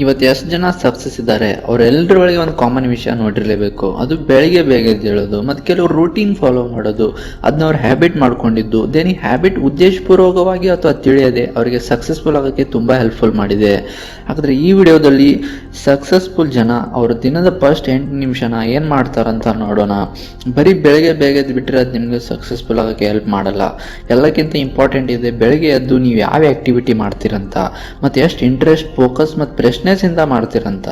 ಇವತ್ತು ಎಷ್ಟು ಜನ ಸಕ್ಸಸ್ ಇದ್ದಾರೆ ಅವರೆಲ್ಲರೊಳಗೆ ಒಂದು ಕಾಮನ್ ವಿಷಯ ನೋಡಿರಲೇಬೇಕು. ಅದು ಬೆಳಿಗ್ಗೆ ಬೇಗ ಎದ್ದೇಳೋದು ಮತ್ತು ಕೆಲವರು ರೂಟೀನ್ ಫಾಲೋ ಮಾಡೋದು, ಅದನ್ನ ಅವ್ರು ಹ್ಯಾಬಿಟ್ ಮಾಡ್ಕೊಂಡಿದ್ದು. ದೆನ್ ಈ ಹ್ಯಾಬಿಟ್ ಉದ್ದೇಶಪೂರ್ವಕವಾಗಿ ಅಥವಾ ತಿಳಿಯದೆ ಅವರಿಗೆ ಸಕ್ಸಸ್ಫುಲ್ ಆಗೋಕ್ಕೆ ತುಂಬ ಹೆಲ್ಪ್ಫುಲ್ ಮಾಡಿದೆ. ಹಾಗಾದರೆ ಈ ವಿಡಿಯೋದಲ್ಲಿ ಸಕ್ಸಸ್ಫುಲ್ ಜನ ಅವರ ದಿನದ ಫಸ್ಟ್ 8 ನಿಮಿಷನ ಏನು ಮಾಡ್ತಾರಂತ ನೋಡೋಣ. ಬರೀ ಬೆಳಗ್ಗೆ ಬೇಗ ಎದ್ದು ಬಿಟ್ಟರೆ ಅದು ನಿಮಗೆ ಸಕ್ಸಸ್ಫುಲ್ ಆಗೋಕ್ಕೆ ಹೆಲ್ಪ್ ಮಾಡಲ್ಲ. ಎಲ್ಲಕ್ಕಿಂತ ಇಂಪಾರ್ಟೆಂಟ್ ಇದೆ ಬೆಳಗ್ಗೆ ಎದ್ದು ನೀವು ಯಾವ ಆ್ಯಕ್ಟಿವಿಟಿ ಮಾಡ್ತೀರಂತ, ಮತ್ತು ಎಷ್ಟು ಇಂಟ್ರೆಸ್ಟ್, ಫೋಕಸ್ ಮತ್ತು ಫ್ರೆಶ್ನೆಸ್ಸಿಂದ ಮಾಡ್ತೀರಂತ.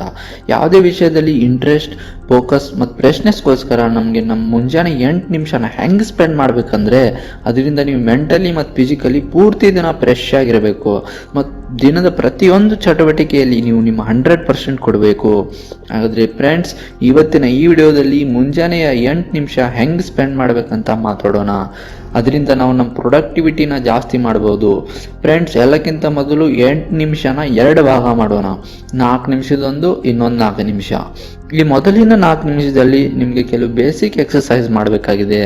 ಯಾವುದೇ ವಿಷಯದಲ್ಲಿ ಇಂಟ್ರೆಸ್ಟ್, ಫೋಕಸ್ ಮತ್ತು ಫ್ರೆಶ್ನೆಸ್ಗೋಸ್ಕರ ನಮ್ಮ ಮುಂಜಾನೆ 8 ನಿಮಿಷನ ಹೆಂಗೆ ಸ್ಪೆಂಡ್ ಮಾಡಬೇಕಂದ್ರೆ ಅದರಿಂದ ನೀವು ಮೆಂಟಲಿ ಮತ್ತು ಫಿಸಿಕಲಿ ಪೂರ್ತಿ ದಿನ ಫ್ರೆಶ್ ಆಗಿರಬೇಕು. ಮತ್ತು ದಿನದ ಪ್ರತಿಯೊಂದು ಚಟುವಟಿಕೆಯಲ್ಲಿ ನೀವು ನಿಮ್ಮ 100% ಕೊಡಬೇಕು. ಹಾಗಾದರೆ ಫ್ರೆಂಡ್ಸ್, ಇವತ್ತಿನ ಈ ವಿಡಿಯೋದಲ್ಲಿ ಮುಂಜಾನೆಯ 8 ನಿಮಿಷ ಹೆಂಗೆ ಸ್ಪೆಂಡ್ ಮಾಡಬೇಕಂತ ಮಾತಾಡೋಣ. ಅದರಿಂದ ನಾವು ನಮ್ಮ ಪ್ರೊಡಕ್ಟಿವಿಟಿನ ಜಾಸ್ತಿ ಮಾಡ್ಬೋದು. ಫ್ರೆಂಡ್ಸ್, ಎಲ್ಲಕ್ಕಿಂತ ಮೊದಲು 8 ನಿಮಿಷನ 2 ಭಾಗ ಮಾಡೋಣ. 4 ನಿಮಿಷದೊಂದು, ಇನ್ನೊಂದು 4 ನಿಮಿಷ. ಈ ಮೊದಲಿನ 4 ನಿಮಿಷದಲ್ಲಿ ನಿಮಗೆ ಕೆಲವು ಬೇಸಿಕ್ ಎಕ್ಸಸೈಸ್ ಮಾಡಬೇಕಾಗಿದೆ,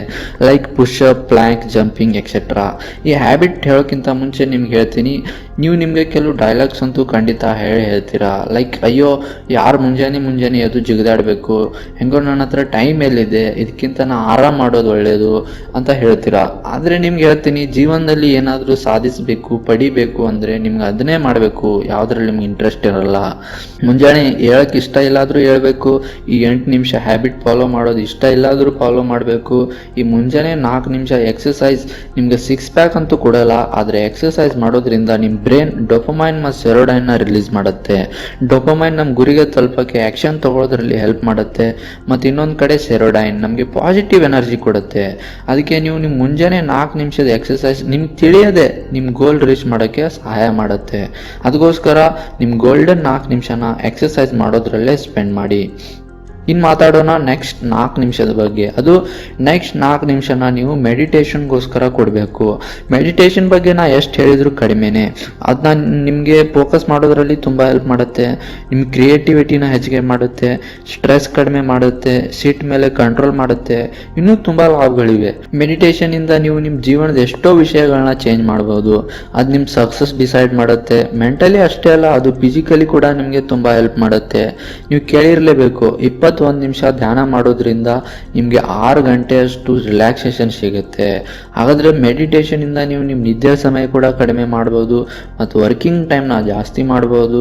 like pushup, plank, jumping et cetera. ಈ ಹ್ಯಾಬಿಟ್ ಹೇಳೋಕ್ಕಿಂತ ಮುಂಚೆ ನಿಮ್ಗೆ ಹೇಳ್ತೀನಿ, ನೀವು ನಿಮಗೆ ಕೆಲವು ಡೈಲಾಗ್ಸ್ ಅಂತೂ ಖಂಡಿತ ಹೇಳ್ತೀರಾ. ಲೈಕ್, ಅಯ್ಯೋ ಯಾರು ಮುಂಜಾನೆ ಎದ್ದು ಜಿಗಿದಾಡಬೇಕು, ಹೆಂಗೋ ನನ್ನ ಹತ್ರ ಟೈಮ್ ಎಲ್ಲಿದೆ, ಇದಕ್ಕಿಂತ ನಾ ಆರಾಮ್ ಮಾಡೋದು ಒಳ್ಳೆಯದು ಅಂತ ಹೇಳ್ತೀರಾ. ಆದರೆ ನಿಮ್ಗೆ ಹೇಳ್ತೀನಿ, ಜೀವನದಲ್ಲಿ ಏನಾದರೂ ಸಾಧಿಸಬೇಕು, ಪಡಿಬೇಕು ಅಂದರೆ ನಿಮ್ಗೆ ಅದನ್ನೇ ಮಾಡಬೇಕು, ಯಾವುದ್ರಲ್ಲಿ ನಿಮ್ಗೆ ಇಂಟ್ರೆಸ್ಟ್ ಇರಲ್ಲ. ಮುಂಜಾನೆ ಹೇಳಕ್ಕೆ ಇಷ್ಟ ಇಲ್ಲಾದರೂ ಹೇಳ್ಬೇಕು, ಈ 8 ನಿಮಿಷ ಹ್ಯಾಬಿಟ್ ಫಾಲೋ ಮಾಡೋದು ಇಷ್ಟ ಇಲ್ಲಾದರೂ ಫಾಲೋ ಮಾಡಬೇಕು. ಈ ಮುಂಜಾನೆ 4 ನಿಮಿಷ ಎಕ್ಸಸೈಸ್ ನಿಮ್ಗೆ 6 ಪ್ಯಾಕ್ ಅಂತೂ ಕೊಡಲ್ಲ, ಆದರೆ ಎಕ್ಸಸೈಸ್ ಮಾಡೋದ್ರಿಂದ ನಿಮ್ಮ ಬ್ರೈನ್ ಡೋಪಮೈನ್ ಮತ್ತು ಸೆರೋಡೈನ್ನ ರಿಲೀಸ್ ಮಾಡುತ್ತೆ. ಡೋಪಮೈನ್ ನಮ್ಮ ಗುರಿಗೆ ತಲುಪಕ್ಕೆ ಆ್ಯಕ್ಷನ್ ತಗೊಳ್ಳೋದ್ರಲ್ಲಿ ಹೆಲ್ಪ್ ಮಾಡುತ್ತೆ, ಮತ್ತು ಇನ್ನೊಂದು ಕಡೆ ಸೆರೋಡೈನ್ ನಮಗೆ ಪಾಸಿಟಿವ್ ಎನರ್ಜಿ ಕೊಡುತ್ತೆ. ಅದಕ್ಕೆ ನೀವು ನಿಮ್ಮ ಮುಂಜಾನೆ 4 ನಿಮಿಷದ ಎಕ್ಸಸೈಸ್ ನಿಮ್ಗೆ ತಿಳಿಯದೆ ನಿಮ್ಮ ಗೋಲ್ ರೀಚ್ ಮಾಡೋಕ್ಕೆ ಸಹಾಯ ಮಾಡುತ್ತೆ. ಅದಕ್ಕೋಸ್ಕರ ನಿಮ್ಮ ಗೋಲ್ಡನ್ 4 ನಿಮಿಷನ ಎಕ್ಸಸೈಸ್ ಮಾಡೋದ್ರಲ್ಲೇ ಸ್ಪೆಂಡ್ ಮಾಡಿ. ಇನ್ನು ಮಾತಾಡೋಣ ನೆಕ್ಸ್ಟ್ 4 ನಿಮಿಷದ ಬಗ್ಗೆ. ಅದು ನೆಕ್ಸ್ಟ್ 4 ನಿಮಿಷನ ನೀವು ಮೆಡಿಟೇಷನ್ಗೋಸ್ಕರ ಕೊಡಬೇಕು. ಮೆಡಿಟೇಷನ್ ಬಗ್ಗೆ ನಾ ಎಷ್ಟು ಹೇಳಿದ್ರು ಕಡಿಮೆನೆ. ಅದನ್ನ ನಿಮಗೆ ಫೋಕಸ್ ಮಾಡೋದ್ರಲ್ಲಿ ತುಂಬ ಹೆಲ್ಪ್ ಮಾಡುತ್ತೆ, ನಿಮ್ಮ ಕ್ರಿಯೇಟಿವಿಟಿನ ಹೆಚ್ಚಿಗೆ ಮಾಡುತ್ತೆ, ಸ್ಟ್ರೆಸ್ ಕಡಿಮೆ ಮಾಡುತ್ತೆ, ಸಿಟ್ ಮೇಲೆ ಕಂಟ್ರೋಲ್ ಮಾಡುತ್ತೆ, ಇನ್ನೂ ತುಂಬ ಲಾಭಗಳಿವೆ. ಮೆಡಿಟೇಷನಿಂದ ನೀವು ನಿಮ್ಮ ಜೀವನದ ಎಷ್ಟೋ ವಿಷಯಗಳನ್ನ ಚೇಂಜ್ ಮಾಡ್ಬೋದು. ಅದು ನಿಮ್ಮ ಸಕ್ಸಸ್ ಡಿಸೈಡ್ ಮಾಡುತ್ತೆ. ಮೆಂಟಲಿ ಅಷ್ಟೇ ಅಲ್ಲ, ಅದು ಫಿಸಿಕಲಿ ಕೂಡ ನಿಮಗೆ ತುಂಬ ಹೆಲ್ಪ್ ಮಾಡುತ್ತೆ. ನೀವು ಕೇಳಿರಲೇಬೇಕು, 21 ನಿಮಿಷ ಧ್ಯಾನ ಮಾಡೋದ್ರಿಂದ ನಿಮಗೆ 6 ಗಂಟೆಯಷ್ಟು ರಿಲ್ಯಾಕ್ಸೇಷನ್ ಸಿಗುತ್ತೆ. ಹಾಗಾದರೆ ಮೆಡಿಟೇಷನಿಂದ ನೀವು ನಿಮ್ಮ ನಿದ್ದೆ ಸಮಯ ಕೂಡ ಕಡಿಮೆ ಮಾಡ್ಬೋದು ಮತ್ತು ವರ್ಕಿಂಗ್ ಟೈಮ್ನ ಜಾಸ್ತಿ ಮಾಡ್ಬೋದು.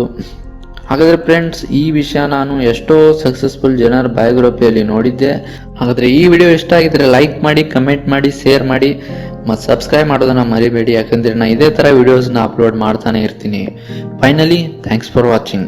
ಹಾಗಾದರೆ ಫ್ರೆಂಡ್ಸ್, ಈ ವಿಷಯ ನಾನು ಎಷ್ಟೋ ಸಕ್ಸಸ್ಫುಲ್ ಜನರ ಬಯೋಗ್ರಫಿಯಲ್ಲಿ ನೋಡಿದ್ದೆ. ಹಾಗಾದರೆ ಈ ವಿಡಿಯೋ ಇಷ್ಟ ಆಗಿದ್ರೆ ಲೈಕ್ ಮಾಡಿ, ಕಮೆಂಟ್ ಮಾಡಿ, ಶೇರ್ ಮಾಡಿ ಮತ್ತು ಸಬ್ಸ್ಕ್ರೈಬ್ ಮಾಡೋದನ್ನು ಮರಿಬೇಡಿ. ಯಾಕಂದರೆ ನಾನು ಇದೇ ಥರ ವಿಡಿಯೋಸ್ನ ಅಪ್ಲೋಡ್ ಮಾಡ್ತಾನೆ ಇರ್ತೀನಿ. Finally, thanks for watching.